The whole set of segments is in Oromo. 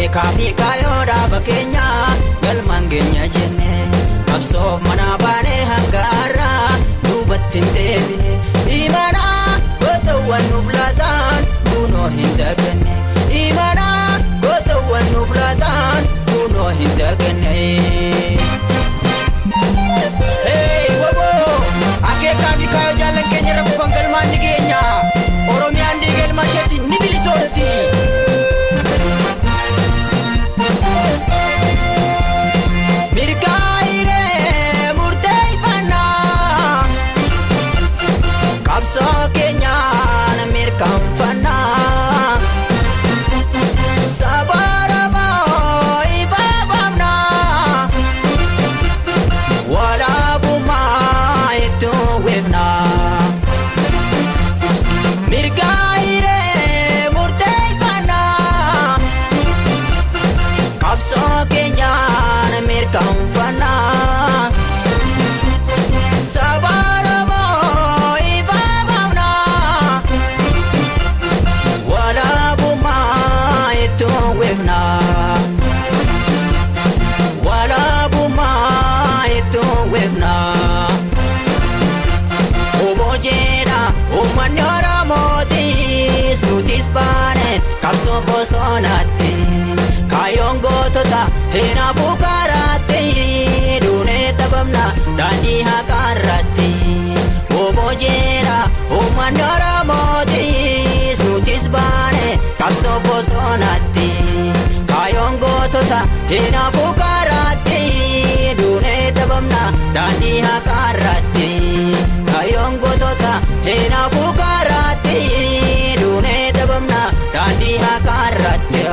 Akeekaafi kaayoodha bakkeenya galmaan geenya jenne qabsoof mana baanee hanga har'aa duubatti hin deebine. Imana gootawwan nuuf laataan kunoo hin daganne. Imana gootawwan nuuf laataan kunoo hin daganne. Akeekaafi kaayoo jaallan keenya irra kufan galmaan ni geenya. Oromiyaan diigalma isheetti ni bilisoomti. Qabsoo keenyaan mirkaanfannaa saba Oromoo ifaafamnaa walaabummaa itti weefnaa. Mirga hiree murteeffannaa qabsoo keenyaan mirkaanfannaa saba Oromoo ifaafamnaa walaabummaa itti weefnaa. Walaabummaa itti weefnaa. Obojeedha uummanni Oromootis nutis baane qabsoo bosonaatti kaayoon gootota hin hafu karaatti duunee dhabamna daandii haqaarratti. Obojeedha uummanni Oromootis nutis baane qabsoo bosonaatti kaayoon gootota hin hafu karaatti duunee dhabamna daandii haqaarratti. Kaayoon gootota hin hafu karaatti duunee dhabamna daandii haqaarratti.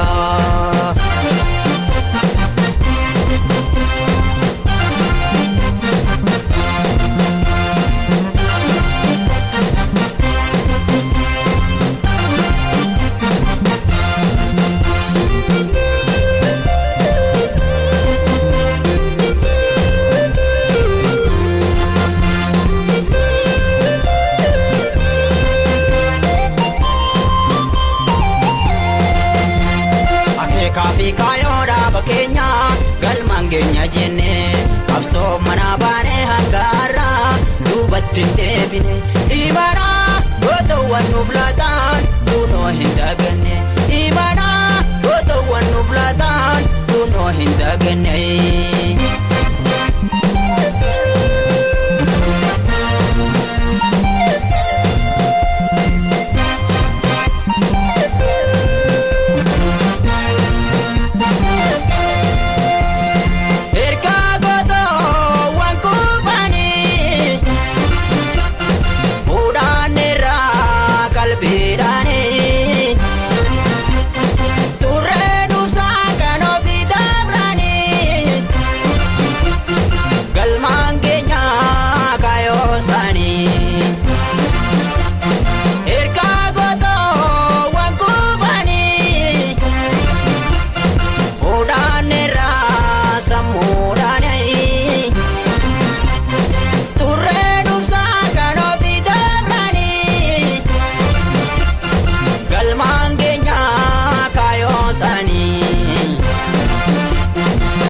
Akeekaafi kaayoodha bakkeenya galmaan geenya jenne qabsoof mana baanee hanga har'aa duubatti hin deebine. Imana gootawwan nuuf laataan kunoo hin daganne. Imana gootawwan nuuf laataan kunoo hin daganne.